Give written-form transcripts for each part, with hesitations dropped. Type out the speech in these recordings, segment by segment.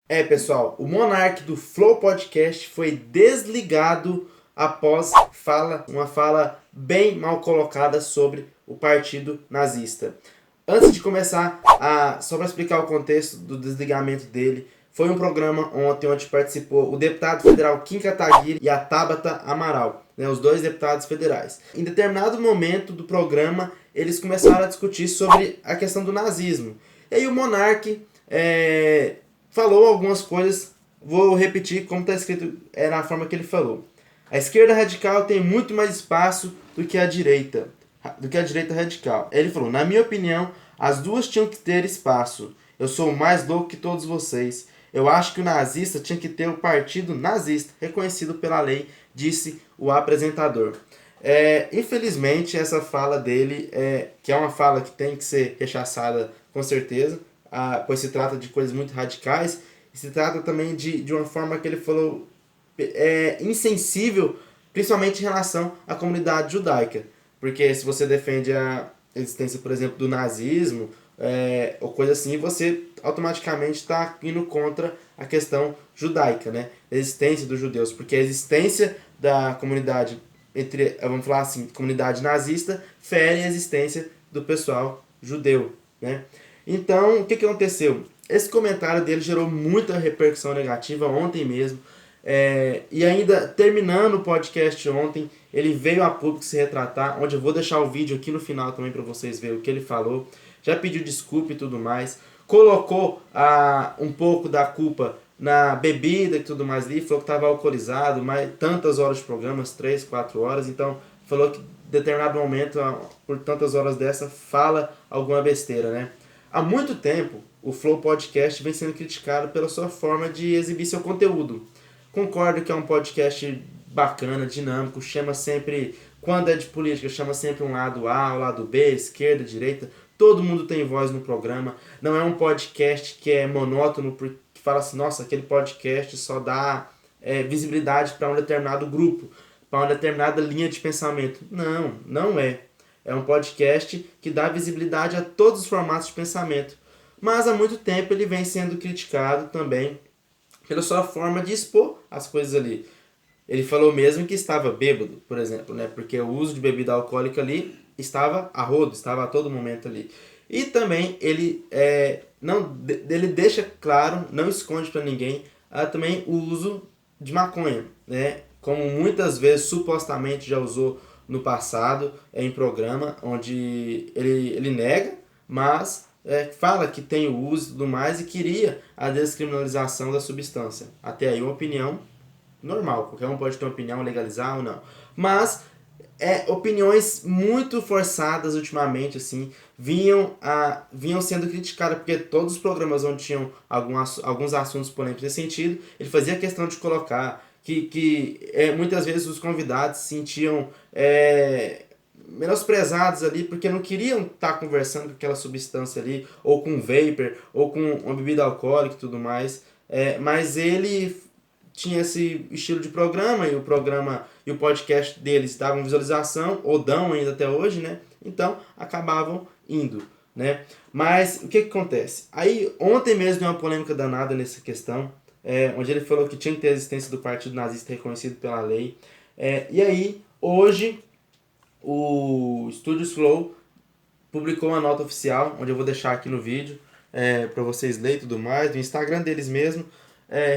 Pessoal, o Monark do Flow Podcast foi desligado após uma fala bem mal colocada sobre o partido nazista. Antes de começar, só para explicar o contexto do desligamento dele, foi um programa ontem onde participou o deputado federal Kim Kataguiri e a Tabata Amaral, os dois deputados federais. Em determinado momento do programa, eles começaram a discutir sobre a questão do nazismo. E aí o Monark falou algumas coisas, vou repetir como está escrito na forma que ele falou. A esquerda radical tem muito mais espaço do que a direita radical. Ele falou, na minha opinião, as duas tinham que ter espaço. Eu sou mais louco que todos vocês. Eu acho que o nazista tinha que ter o partido nazista, reconhecido pela lei, disse o apresentador. Infelizmente, essa fala dele, que é uma fala que tem que ser rechaçada com certeza, pois se trata de coisas muito radicais, e se trata também de uma forma que ele falou insensível, principalmente em relação à comunidade judaica. Porque se você defende a existência, por exemplo, do nazismo, ou coisa assim, você automaticamente está indo contra a questão judaica, né? A existência dos judeus, porque a existência da comunidade, vamos falar assim, comunidade nazista, fere a existência do pessoal judeu, né? Então, o que aconteceu? Esse comentário dele gerou muita repercussão negativa ontem mesmo. E ainda terminando o podcast ontem, ele veio a público se retratar, onde eu vou deixar o vídeo aqui no final também para vocês verem o que ele falou. Já pediu desculpa e tudo mais. Colocou um pouco da culpa na bebida e tudo mais ali. Falou que estava alcoolizado, mas tantas horas de programa, 3, 4 horas. Então falou que em determinado momento, por tantas horas dessa, fala alguma besteira, né? Há muito tempo, o Flow Podcast vem sendo criticado pela sua forma de exibir seu conteúdo. Concordo que é um podcast bacana, dinâmico, chama sempre, quando é de política, chama sempre um lado A, um lado B, esquerda, direita. Todo mundo tem voz no programa. Não é um podcast que é monótono, que fala assim, nossa, aquele podcast só dá visibilidade para um determinado grupo, para uma determinada linha de pensamento. Não, não é. É um podcast que dá visibilidade a todos os formatos de pensamento. Mas há muito tempo ele vem sendo criticado também pela sua forma de expor as coisas ali. Ele falou mesmo que estava bêbado, por exemplo, né? Porque o uso de bebida alcoólica ali estava a rodo, estava a todo momento ali. E também ele deixa claro, não esconde para ninguém, também o uso de maconha, né? Como muitas vezes supostamente já usou no passado em programa, onde ele nega, mas fala que tem o uso e tudo mais e queria a descriminalização da substância. Até aí uma opinião normal, qualquer um pode ter uma opinião, legalizar ou não. Mas opiniões muito forçadas ultimamente, assim, vinham sendo criticadas, porque todos os programas onde tinham alguns assuntos polêmicos nesse sentido, ele fazia questão de colocar que muitas vezes os convidados se sentiam menosprezados ali, porque não queriam estar conversando com aquela substância ali, ou com vapor, ou com uma bebida alcoólica e tudo mais. Mas ele tinha esse estilo de programa, e o podcast deles davam visualização, ou dão ainda até hoje, né? Então acabavam indo, né? Mas o que acontece? Aí ontem mesmo deu uma polêmica danada nessa questão, onde ele falou que tinha que ter a existência do partido nazista reconhecido pela lei. E aí, hoje, o Studios Flow publicou uma nota oficial, onde eu vou deixar aqui no vídeo, para vocês lerem e tudo mais, do Instagram deles mesmo,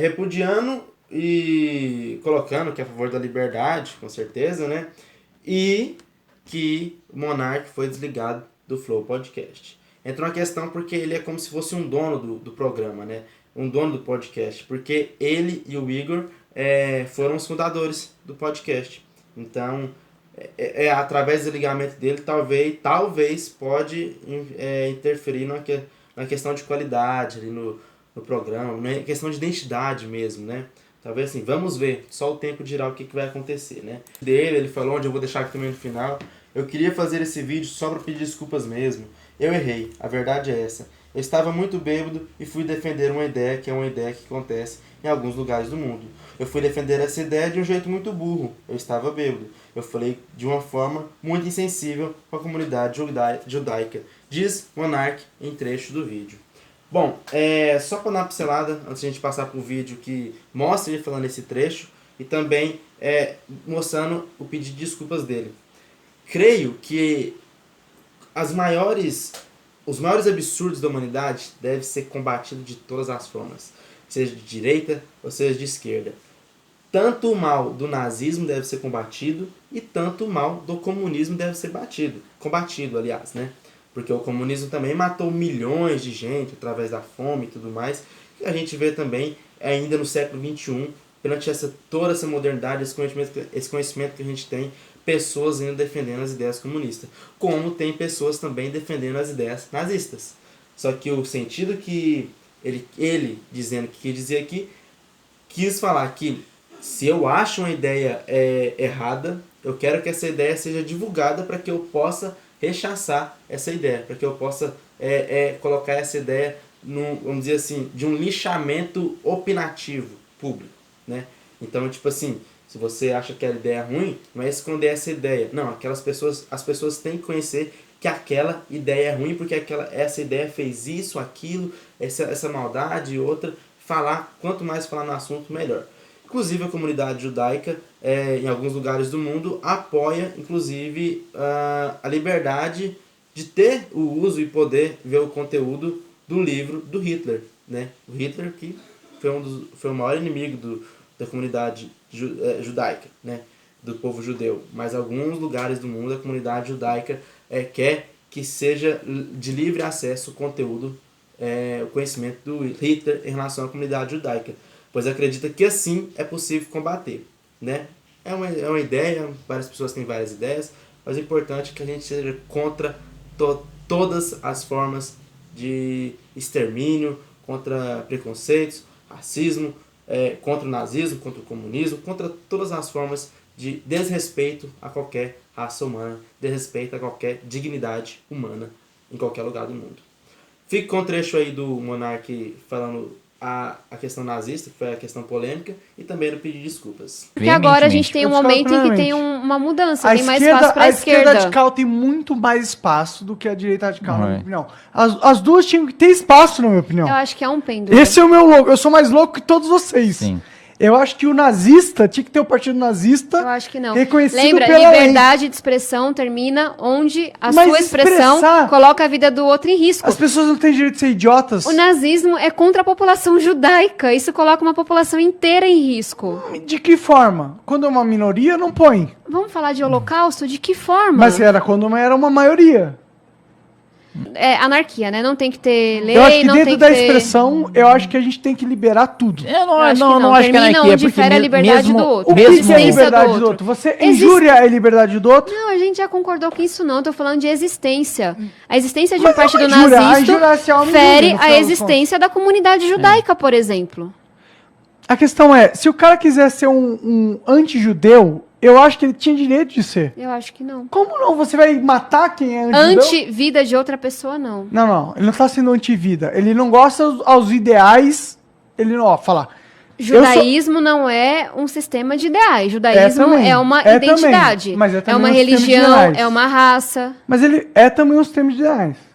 repudiando e colocando que é a favor da liberdade, com certeza, né? E que o Monark foi desligado do Flow Podcast. Entrou uma questão porque ele é como se fosse um dono do programa, né? Um dono do podcast, porque ele e o Igor foram os fundadores do podcast. Então, através do ligamento dele, talvez pode interferir na questão de qualidade ali no programa, né? Questão de identidade mesmo, né? Talvez assim, vamos ver, só o tempo dirá o que vai acontecer, né? Ele falou, onde eu vou deixar aqui também no final, eu queria fazer esse vídeo só para pedir desculpas mesmo. Eu errei, a verdade é essa. Eu estava muito bêbado e fui defender uma ideia que é uma ideia que acontece em alguns lugares do mundo. Eu fui defender essa ideia de um jeito muito burro. Eu estava bêbado. Eu falei de uma forma muito insensível com a comunidade judaica, diz Monark em trecho do vídeo. Bom, só para dar uma pincelada, antes de a gente passar para o vídeo que mostra ele falando esse trecho, e também mostrando o pedido de desculpas dele. Creio que os maiores absurdos da humanidade devem ser combatidos de todas as formas, seja de direita ou seja de esquerda. Tanto o mal do nazismo deve ser combatido e tanto o mal do comunismo deve ser combatido, aliás, né? Porque o comunismo também matou milhões de gente através da fome e tudo mais. E a gente vê também, ainda no século XXI, perante toda essa modernidade, esse conhecimento que a gente tem, pessoas ainda defendendo as ideias comunistas. Como tem pessoas também defendendo as ideias nazistas. Só que o sentido que ele dizendo que quis dizer aqui, quis falar que se eu acho uma ideia errada, eu quero que essa ideia seja divulgada para que eu possa rechaçar essa ideia, para que eu possa colocar essa ideia, vamos dizer assim, de um lixamento opinativo público, né? Então, tipo assim, se você acha que a ideia é ruim, não é esconder essa ideia. Não, as pessoas têm que conhecer que aquela ideia é ruim porque essa ideia fez isso, aquilo, essa maldade e outra. Quanto mais falar no assunto, melhor. Inclusive a comunidade judaica, em alguns lugares do mundo, apoia, inclusive, a liberdade de ter o uso e poder ver o conteúdo do livro do Hitler, né? O Hitler que foi o maior inimigo da comunidade judaica, né? Do povo judeu. Mas alguns lugares do mundo a comunidade judaica quer que seja de livre acesso o conteúdo, o conhecimento do Hitler em relação à comunidade judaica, pois acredita que assim é possível combater, né? É uma ideia, várias pessoas têm várias ideias, mas o importante é que a gente seja contra todas as formas de extermínio, contra preconceitos, racismo, contra o nazismo, contra o comunismo, contra todas as formas de desrespeito a qualquer raça humana, desrespeito a qualquer dignidade humana em qualquer lugar do mundo. Fique com o trecho aí do Monark falando a questão nazista, que foi a questão polêmica, e também no pedir desculpas. Porque agora a gente tem um momento em que tem uma mudança, tem mais espaço para a esquerda radical tem muito mais espaço do que a direita radical, na minha opinião. As duas tinham que ter espaço, na minha opinião. Eu acho que é um pêndulo. Esse é o meu louco, eu sou mais louco que todos vocês. Sim. Eu acho que o nazista tinha que ter o partido nazista. Eu acho que não. Reconhecido Lembra, pela liberdade de expressão termina onde a sua expressão coloca a vida do outro em risco. As pessoas não têm direito de ser idiotas. O nazismo é contra a população judaica. Isso coloca uma população inteira em risco. De que forma? Quando é uma minoria, não põe. Vamos falar de holocausto? De que forma? Mas era quando era uma maioria. É anarquia, né? Não tem que ter lei, eu acho que não dentro tem que da ter... expressão, eu acho que a gente tem que liberar tudo. Eu não acho que é anarquia, onde fere a liberdade do outro. O que é a liberdade do outro? Você injúria a liberdade do outro? Não, a gente já concordou com isso não. Eu tô falando de existência. A existência de um partido nazista fere a existência da comunidade judaica, por exemplo. A questão é, se o cara quiser ser um anti-judeu, eu acho que ele tinha direito de ser. Eu acho que não. Como não? Você vai matar quem é anti-judeu? Anti-vida de outra pessoa, não. Não. Ele não tá sendo anti-vida. Ele não gosta aos ideais. Ele não, falar. Judaísmo não é um sistema de ideais. Judaísmo é uma identidade. Mas é uma religião, é uma raça. Mas ele é também um sistema de ideais.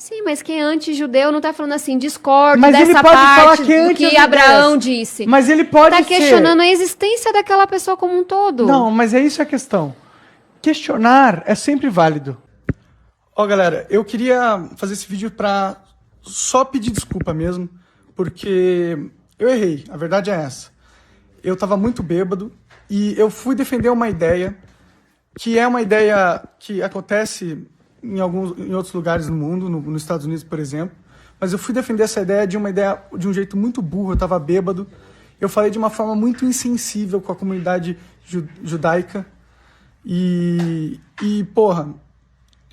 Sim, mas quem é anti-judeu não tá falando assim, discordo dessa parte do que Abraão disse. Mas ele pode ser. Tá questionando a existência daquela pessoa como um todo. Não, mas é isso a questão. Questionar é sempre válido. Ó, galera, eu queria fazer esse vídeo pra só pedir desculpa mesmo, porque eu errei, a verdade é essa. Eu tava muito bêbado e eu fui defender uma ideia que é uma ideia que acontece em outros lugares do mundo, nos Estados Unidos, por exemplo. Mas eu fui defender essa ideia de um jeito muito burro, eu estava bêbado. Eu falei de uma forma muito insensível com a comunidade judaica. E porra,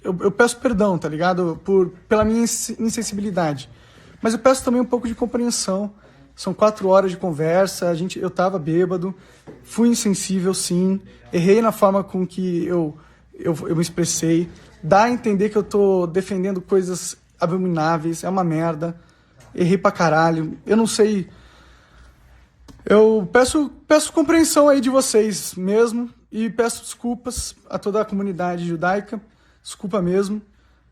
eu peço perdão, tá ligado? Pela minha insensibilidade. Mas eu peço também um pouco de compreensão. São 4 horas de conversa, eu estava bêbado, fui insensível, sim. Errei na forma com que eu me expressei. Dá a entender que eu tô defendendo coisas abomináveis, é uma merda. Errei pra caralho. Eu não sei. Eu peço compreensão aí de vocês mesmo e peço desculpas a toda a comunidade judaica. Desculpa mesmo.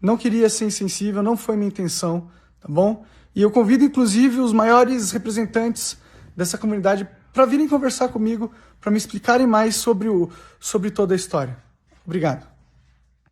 Não queria ser insensível, não foi minha intenção, tá bom? E eu convido, inclusive, os maiores representantes dessa comunidade para virem conversar comigo, para me explicarem mais sobre toda a história. Obrigado.